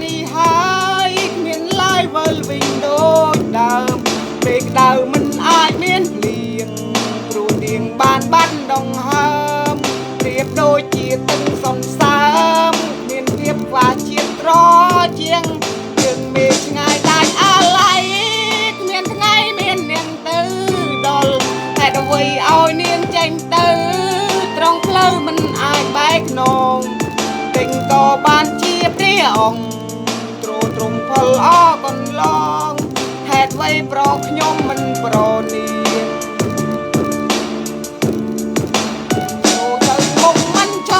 នេះហើយគ្មានឡើយវិលវិញដូចដើមពេលដៅមិនអាចមានភ្លៀងព្រោះនាងបានបាត់ដងហើមប្រៀបដូចជាទឹកសន្សើមមានភាពខ្វះជាតិត្រជាងយើងមេឆ្ងាយដាច់អាឡ័យគ្មានថ្ងៃមាននាងទៅដល់ហេតុអ្វីឲ្យនាងចេញទៅត្រង់ផ្លូវមិនអាចបែកខ្នងទិញក៏បានជាព្រះអង្គទ្រទ្រង់ផលអកន្លងហេតុអ្វីប្រខ្ញុំមិនប្រនីទៅមុខមិនច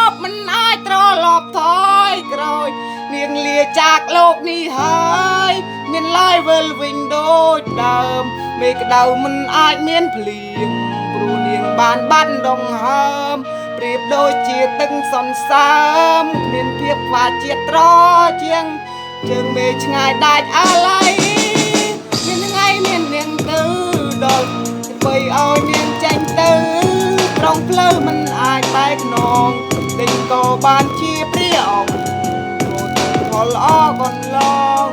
ប់មិនអាចត្រឡប់ថយក្រោយនាងលាจากលោកនេះហើយមានឡើយវិលវិញដូចដើមមេក្តៅមិនអាចមានភ្លៀងព្រោះនាងបានបាត់ដងហើមប្រៀបដូចជាទឹកសន្សើមមានភាពខ្វះជាតិត្រជាងជើងមេឆ្ងាយដាច់អាឡ័យមានថ្ងៃមាននាងទៅដល់ធ្វើឲ្យនាងចេញទៅត្រង់ផ្លូវមិនអាចបែកខ្នងទិញក៏បានជាព្រះអង្គព្រោះផលអកន្លង